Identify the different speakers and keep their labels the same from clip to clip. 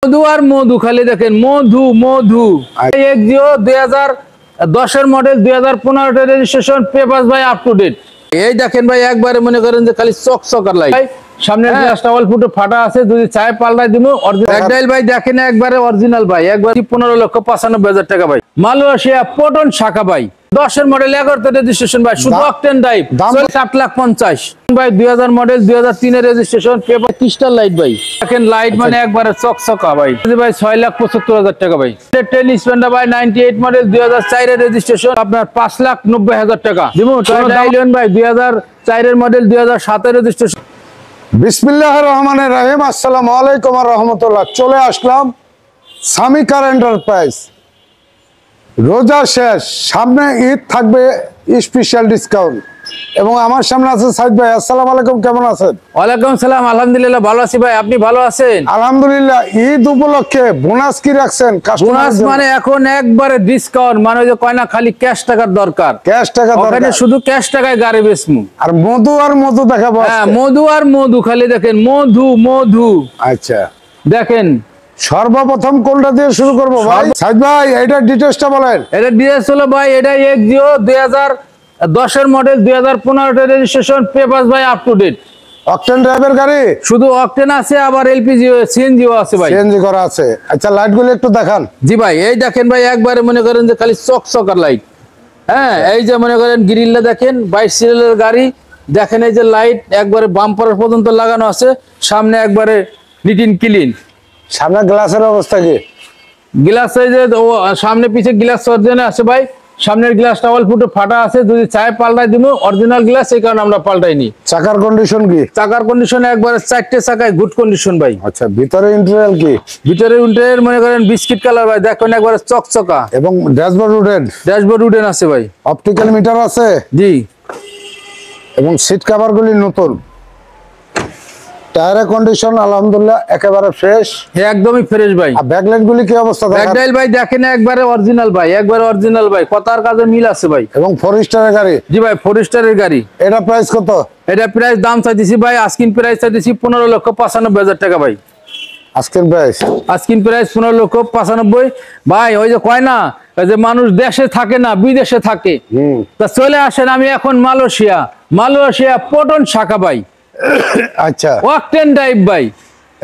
Speaker 1: মধু আর মধু, খালি দেখেন মধু মধু। Axio 2010 model, 2015 registration, papers ভাই আপ টু ডেট। এই দেখেন ভাই, একবারে মনে করেন যে খালি চকচকার লাইট। সামনের গ্লাসটা অল্প একটু ফাটা আছে, যদি চাই পাল্টাই দিব। অরিজিনাল ভাই দেখেন, একবারে অরিজিনাল ভাই, একবার 15,95,000 টাকা ভাই। মালয়েশিয়া পটন শাখা ভাই, 10 মডেল, 11 রেজিস্ট্রেশন ভাই, শুধু অকটেন ড্রাইভ, 7,50,000 ভাই। 2000 model, 2003 registration, paper crystal light ভাই। দেখেন লাইট মানে একবারে চকচকা ভাই। ভাই 6,75,000 টাকা ভাই। টেল স্প্লেন্ডার ভাই 98 মডেল, 2004 রেজিস্ট্রেশন, আপনার 5,90,000 টাকা দিব। টয়োটা আইলিয়ন ভাই 2004 মডেল, 2007 রেজিস্ট্রেশন।
Speaker 2: বিসমিল্লাহির রহমানির রহিম। আসসালামু আলাইকুম ওয়া রাহমাতুল্লাহ। চলে আসলাম সামি কার এন্টারপ্রাইজ। রোজা শেষ, সামনে ঈদ থাকবে স্পেশাল ডিসকাউন্ট, এবং আমার সামনে আছে সাইদ ভাই। আসসালামু আলাইকুম, কেমন আছেন?
Speaker 1: ওয়ালাইকুম সালাম, আলহামদুলিল্লাহ ভালো আছি ভাই, আপনি ভালো আছেন?
Speaker 2: আলহামদুলিল্লাহ। ঈদ উপলক্ষে বোনাস কি রাখছেন?
Speaker 1: বোনাস মানে এখন একবারে ডিসকাউন্ট, মানে ওই যে কয় না খালি ক্যাশ টাকার দরকার,
Speaker 2: ক্যাশ টাকা
Speaker 1: ওখানে শুধু ক্যাশ টাকায় গাড়ি বেচমু।
Speaker 2: আর মধু আর মধু দেখাবো।
Speaker 1: হ্যাঁ, মধু আর মধু, খালি দেখেন মধু মধু।
Speaker 2: আচ্ছা,
Speaker 1: দেখেন
Speaker 2: সর্বপ্রথম কোনটা দিয়ে শুরু করবো ভাই? সাইদ ভাই এইটার ডিটেইলসটা বলেন।
Speaker 1: এটা ডিএস হলো ভাই, এটা এক্সিও 2010 মডেল, 2015 রেজিস্ট্রেশন, পেপারস ভাই আপ টু ডেট।
Speaker 2: অকটেন ড্রাইভের গাড়ি,
Speaker 1: শুধু অকটেন আছে, আবার এলপিজি সিএনজিও আছে ভাই,
Speaker 2: সিএনজি করা আছে। আচ্ছা, লাইটগুলো একটু দেখান।
Speaker 1: জি ভাই, এই দেখেন ভাই, একবারে মনে করেন যে খালি চকচকার লাইট। হ্যাঁ, এই যে মনে করেন গ্রিলটা দেখেন, 22 সিরিয়ালের গাড়ি। দেখেন এই যে লাইট একবারে বাম্পার পর্যন্ত লাগানো আছে, সামনে একবারে নিট এন্ড ক্লিন।
Speaker 2: সামনে গ্লাসের অবস্থা কি?
Speaker 1: গ্লাস এই যে সামনে পিছে গ্লাস অরিজিনাল আছে ভাই। সামনের গ্লাসটা অল্প একটু ফাটা আছে, যদি চাই পাল্টাই দিব। অরিজিনাল গ্লাস, এই কারণে আমরা পাল্টাইনি।
Speaker 2: চাকার কন্ডিশন কি?
Speaker 1: চাকার কন্ডিশন একবারে 4টে চাকায় গুড কন্ডিশন ভাই।
Speaker 2: আচ্ছা, ভিতরে ইন্টেরিয়র কি?
Speaker 1: ভিতরে ইন্টেরিয়র মনে করেন বিস্কিট কালার ভাই, দেখেন একবারে চকচকা।
Speaker 2: এবং ড্যাশবোর্ড উডেন?
Speaker 1: ড্যাশবোর্ড উডেন আছে ভাই।
Speaker 2: অপটিক্যাল মিটার আছে?
Speaker 1: জি।
Speaker 2: এবং সিট কভার গুলি নতুন। টায়ারের কন্ডিশন আলহামদুলিল্লাহ একেবারে ফ্রেশ,
Speaker 1: একদমই ফ্রেশ ভাই।
Speaker 2: আর ব্যাকলাইট গুলি কি অবস্থা?
Speaker 1: ব্যাকলাইট ভাই দেখেন একবারে অরিজিনাল ভাই, একবারে অরিজিনাল ভাই, কথার কাজে মিল আছে ভাই।
Speaker 2: এবং 4 স্টারের গাড়ি?
Speaker 1: জি ভাই, 4 স্টারের গাড়ি।
Speaker 2: এটা প্রাইস কত?
Speaker 1: এটা প্রাইস দাম চাইতেছি ভাই, আস্কিন প্রাইস চাইতেছি 15,95,000 টাকা ভাই।
Speaker 2: আজকের প্রাইস?
Speaker 1: আস্কিন প্রাইস 15,95,000 ভাই। ওই যে কয় না যে মানুষ দেশে থাকে না বিদেশে থাকে, তা চলে আসেন। আমি এখন মালয়েশিয়া পটন শাখা ভাই।
Speaker 2: আচ্ছা,
Speaker 1: অকটেন ড্রাইভ ভাই।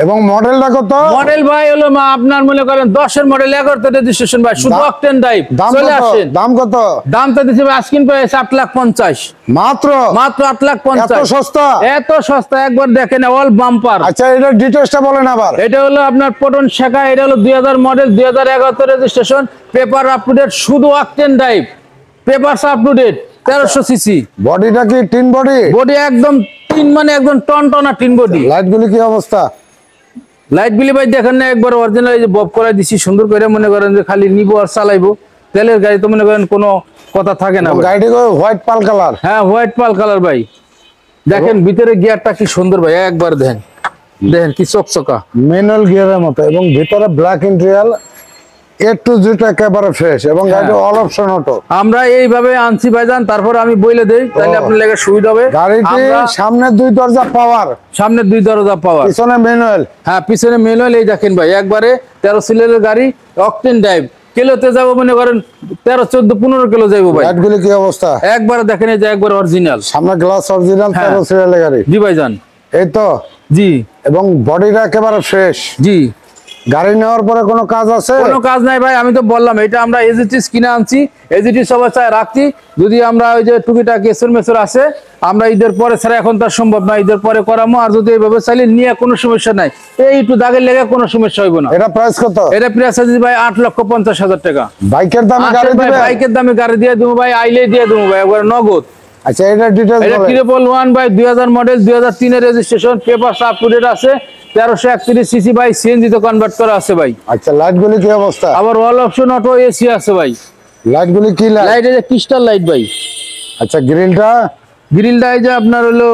Speaker 2: এবং মডেলটা কত?
Speaker 1: মডেল ভাই হলো আপনার মনে করেন 10 মডেল, 11 রেজিস্ট্রেশন ভাই, শুধু অকটেন ড্রাইভ। চলে আসেন।
Speaker 2: দাম কত?
Speaker 1: দামটা দিছি ভাই আস্কিন প্রাইস 8,50,000
Speaker 2: মাত্র।
Speaker 1: 8,50,000।
Speaker 2: এত সস্তা?
Speaker 1: এত সস্তা, একবার দেখেন অল বাম্পার।
Speaker 2: আচ্ছা, এটার ডিটেইলসটা বলেন আবার।
Speaker 1: এটা হলো আপনার পটন শাখা, এটা হলো 2000 model, 2011 registration, paper up to date, শুধু octane drive, papers up to date, 1300 CC.
Speaker 2: বডিটা কি টিন বডি?
Speaker 1: বডি একদম টিন, মানে একদম টনটনা টিন বডি।
Speaker 2: লাইটগুলি কি অবস্থা?
Speaker 1: লাইট বিলি ভাই দেখেন না, একবার অরিজিনাল, এই যে বব করাই দিছি সুন্দর করে, মনে করেন যে খালি নিবো আর চালাইবো। তেলের গাড়ি তো মনে করেন কোনো কথা থাকে না।
Speaker 2: গাড়িটি হোয়াইট পাল কালার?
Speaker 1: হ্যাঁ, হোয়াইট পাল কালার ভাই। দেখেন ভিতরে গিয়ারটা কি সুন্দর ভাই, একবার দেখেন, দেখেন কি চকচকা
Speaker 2: ম্যানুয়াল গিয়ারের মতো। এবং ভিতরে black interior, A to Z একেবারে ফ্রেশ, এবং গাড়িটি অল অপশন অটো।
Speaker 1: আমরা এইভাবে আনছি ভাইজান, তারপর আমি বইলে দেই, তাহলে আপনার লেগে সুবিধা হবে।
Speaker 2: গাড়িটি সামনে 2 দরজা পাওয়ার,
Speaker 1: সামনে 2 দরজা পাওয়ার,
Speaker 2: পিছনে ম্যানুয়াল।
Speaker 1: হ্যাঁ, পিছনে ম্যানুয়াল। এই দেখেন ভাই, একবারে 13 সিলিন্ডারের গাড়ি, অকটেন ড্রাইভ। কিলোতে যাবো মনে করেন 13, 14, 15 কিলো যাবো ভাই।
Speaker 2: লাইটগুলি কি অবস্থা?
Speaker 1: একবারে দেখেন, এই যে একবার অরিজিনাল,
Speaker 2: সামনে গ্লাস অরিজিনাল, 13 সিরিয়ালের গাড়ি।
Speaker 1: জি ভাইজান।
Speaker 2: এই তো।
Speaker 1: জি।
Speaker 2: এবং বডিটা একেবারে ফ্রেশ।
Speaker 1: জি।
Speaker 2: গাড়ি নেওয়ার পরে কোনো কাজ আছে?
Speaker 1: কোনো কাজ নাই ভাই, আমি তো বললাম এটা আমরা এজিটিস কিনে আনছি, এজিটিস অবস্থায় রাখছি। যদি আমরা ওই যে টুকিটা কেসর মেসর আছে, আমরা ঈদের পরে ছাড়া এখন তার সম্ভব না, ঈদের পরে করামো। আর যদি এইভাবে চাইলে নিয়ে কোনো সমস্যা নাই, এই একটু দাগের লেগে কোনো সমস্যা হইব না।
Speaker 2: এটা প্রাইস কত? এটা
Speaker 1: প্রাইস আছে ভাই 8,50,000 টাকা।
Speaker 2: বাইকের দামে গাড়ি দিবেন?
Speaker 1: বাইকের দামে গাড়ি দিয়ে দেবো ভাই, আইলে দিয়ে দেবো ভাই, একবার নগদ।
Speaker 2: আচ্ছা, এটা ডিটেইলস বলেন।
Speaker 1: এটা 111 ভাই, 2000 model, 2003 registration, papers up to date আছে, 1331 সিসি ভাই, সিএনজি তো কনভার্ট করা আছে ভাই।
Speaker 2: আচ্ছা, লাইটগুলি কি অবস্থা?
Speaker 1: আবার অল অপশন অটো, এসি আছে ভাই।
Speaker 2: লাইটগুলি কি লাইট?
Speaker 1: লাইট এই যে ক্রিস্টাল লাইট ভাই।
Speaker 2: আচ্ছা, গ্রিলটা?
Speaker 1: গ্রিলটা এই যে আপনার হলো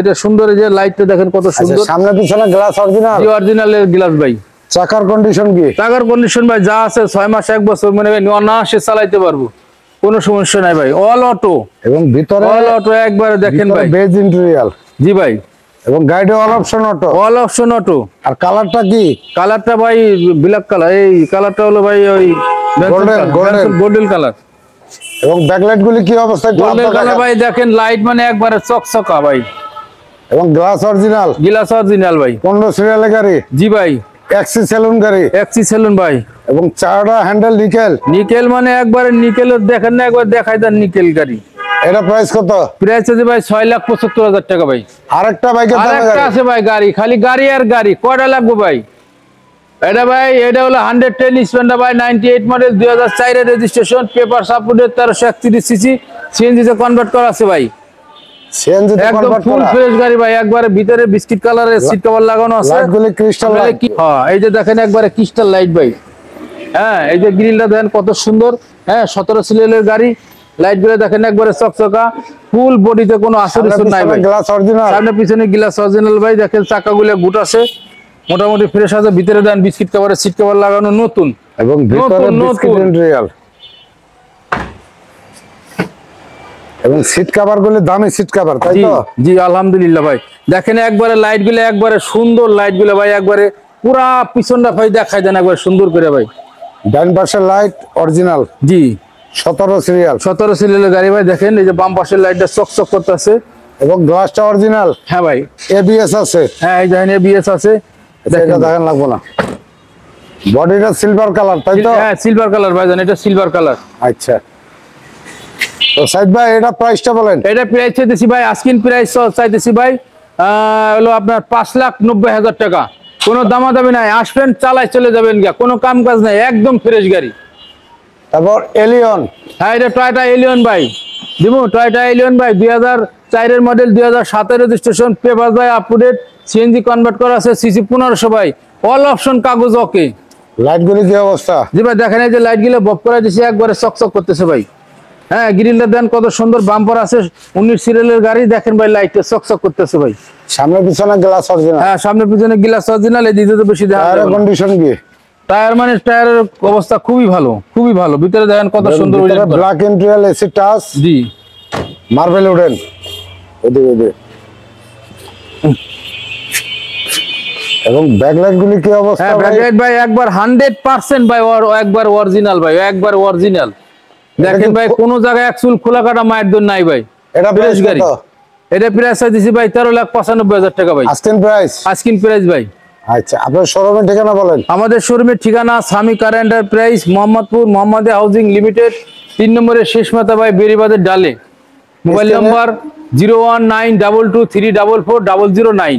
Speaker 1: এটা সুন্দর, এই যে লাইটটা দেখেন কত সুন্দর।
Speaker 2: সামনে পিছনে গ্লাস অরিজিনাল?
Speaker 1: জি, অরিজিনালের গ্লাস ভাই।
Speaker 2: চাকার কন্ডিশন কি?
Speaker 1: চাকার কন্ডিশন ভাই যা আছে 6 মাস 1 বছর মনে করেন অনায়াসে চালাইতে পারবো, কোনো সমস্যা নাই ভাই। অল অটো,
Speaker 2: এবং ভিতরে
Speaker 1: অল অটো একবারে দেখেন ভাই,
Speaker 2: বেজ ইন্টেরিয়র।
Speaker 1: জি ভাই।
Speaker 2: এবং গাড়িটা all option auto.
Speaker 1: All option auto.
Speaker 2: আর কালারটা কি?
Speaker 1: কালারটা ভাই ব্ল্যাক কালার, এই কালারটা হলো ভাই ওই গোল্ডেন কালার।
Speaker 2: এবং ব্যাকলাইট গুলি কি অবস্থায়?
Speaker 1: গোল্ডেন কালার ভাই, দেখেন লাইট মানে একবারে চকচকা ভাই।
Speaker 2: এবং গ্লাস অরিজিনাল।
Speaker 1: গ্লাস অরিজিনাল ভাই।
Speaker 2: 15 সিরিয়ালের গাড়ি।
Speaker 1: জি ভাই।
Speaker 2: এক্সি সেলুন গাড়ি।
Speaker 1: এক্সি সেলুন ভাই।
Speaker 2: এবং চারটা হ্যান্ডেল নিকেল।
Speaker 1: নিকেল মানে একবারে নিকেলের, দেখেন না একবার দেখাই দেন নিকেল গাড়ি।
Speaker 2: এটা প্রাইস কত?
Speaker 1: প্রাইস আছে ভাই 6,75,000 টাকা ভাই।
Speaker 2: আরেকটা বাইকের দাম
Speaker 1: আরেকটা আছে ভাই গাড়ি, খালি গাড়ি আর গাড়ি, কয়টা লাগবে ভাই? এটা ভাই, এটা হলো 110 স্প্লেন্ডার ভাই, 98 মডেল, 2004 এর registration, paper supported, 1331 CC, CNG তে কনভার্ট করা আছে ভাই।
Speaker 2: সিএনজি তে
Speaker 1: একদম
Speaker 2: কনভার্ট
Speaker 1: ফুল
Speaker 2: করা।
Speaker 1: ফ্রেশ গাড়ি ভাই, একবারে ভিতরে বিস্কিট কালারের সিট কভার লাগানো আছে।
Speaker 2: লাইটগুলি ক্রিস্টাল লাইট।
Speaker 1: হ্যাঁ, এই যে দেখেন একবারে ক্রিস্টাল লাইট ভাই। হ্যাঁ, এই যে গ্রিলটা দেখেন কত সুন্দর। হ্যাঁ, 17 সিরিয়ালের গাড়ি, লাইট গুলো দেখেন একবারে চকচকা, ফুল বডিতে কোনো আসর নাই ভাই।
Speaker 2: Glass original.
Speaker 1: সামনে পিছনে গ্লাস অরিজিনাল ভাই, দেখেন চাকাগুলো গুট আছে, মোটামুটি ফ্রেশ আছে। ভিতরে দেন বিস্কিট কভারের সিট কভার লাগানো নতুন,
Speaker 2: এবং ভিতরে বিস্কিট ইন্টেরিয়র। এবং সিট কভার গুলো দামি সিট কভার, তাই তো?
Speaker 1: জি আলহামদুলিল্লাহ ভাই। দেখেন একবারে লাইট গুলো একবারে সুন্দর, লাইট গুলো ভাই একবারে পুরা পিছনটা ভাই দেখাই দেন একবার সুন্দর করে ভাই।
Speaker 2: ডান পাশের লাইট অরিজিনাল।
Speaker 1: জি
Speaker 2: 17 সিরিয়াল।
Speaker 1: 17 সিরিয়ালের গাড়ি ভাই, দেখেন এই যে বাম পাশের লাইটটা চকচক করতেছে।
Speaker 2: এবং গ্লাসটা অরিজিনাল।
Speaker 1: হ্যাঁ ভাই।
Speaker 2: এবিএস আছে।
Speaker 1: হ্যাঁ, এই দেখেন এবিএস আছে।
Speaker 2: এটা দেখেন লাগবো না। বডিটা সিলভার কালার, তাই তো?
Speaker 1: হ্যাঁ, সিলভার কালার ভাই, জান এটা সিলভার কালার।
Speaker 2: আচ্ছা, তো সাইদ ভাই এটা প্রাইসটা বলেন।
Speaker 1: এটা প্রাইস চাইতেছি ভাই, আস্কিন প্রাইস চাইতেছি ভাই হলো আপনার 5,90,000 টাকা। কোনো দামাদামি নাই, আসবেন চালাই চলে যাবেন গিয়া, কোনো কাম কাজ নাই, একদম ফ্রেশ গাড়ি।
Speaker 2: তারপর এলিয়ন।
Speaker 1: হ্যাঁ, এটা টয়োটা এলিয়ন ভাই, দিমু টয়োটা এলিয়ন ভাই, 2004 এর মডেল, 2007 এর রেজিস্ট্রেশন, পেপার ভাই up to date, CNG convert করা আছে, সিসি 1500 ভাই, অল অপশন কাগজ ওকে।
Speaker 2: লাইটগুলি কি অবস্থা?
Speaker 1: জি ভাই, দেখেন এই যে লাইট গুলো বপ করে দিয়েছে, একবারে চকচক করতেছে ভাই। হ্যাঁ, গ্রিলটা দেন কত সুন্দর, বাম্পার আছে, 19 সিরিয়ালের গাড়ি, দেখেন ভাই লাইটটা চকচক করতেছে ভাই।
Speaker 2: সামনে পিছনে গ্লাস অরিজিনাল।
Speaker 1: হ্যাঁ, সামনে পিছনে গ্লাস অরিজিনাল, এই দিকে তো বেশি দেখা যায় না।
Speaker 2: কন্ডিশন কি?
Speaker 1: টায়ার মানে টায়ারের অবস্থা খুবই ভালো, খুবই ভালো। ভিতরে দেখেন কত সুন্দর,
Speaker 2: ব্ল্যাক ইন্টেরিয়র, এসি টাচ।
Speaker 1: জি
Speaker 2: মার্বেল উডেন। এদিকে এবং ব্যাকলাইট গুলি কি অবস্থা?
Speaker 1: হ্যাঁ, ব্যাকলাইট ভাই একবার 100% ভাই, একবার অরিজিনাল ভাই, একবার অরিজিনাল। দেখেন ভাই, কোন জায়গায় এক চুল খোলা কাটা মায়ের দর নাই ভাই।
Speaker 2: এটা
Speaker 1: ফ্রেশ
Speaker 2: প্রাইস
Speaker 1: গাড়ি।
Speaker 2: কত?
Speaker 1: এটা প্রাইস দিছি ভাই 13,95,000 টাকা ভাই,
Speaker 2: আস্কিন প্রাইস।
Speaker 1: আস্কিন প্রাইস ভাই।
Speaker 2: আচ্ছা, আপনার শোরুমের ঠিকানা বলেন।
Speaker 1: আমাদের শোরুমের ঠিকানা Swami car enterprise, Mohammadpur, Mohammadia housing limited, 3 নম্বরের শেষ মাথা ভাই, বেরিবাদের ডালে। Mobile number 0192223444009।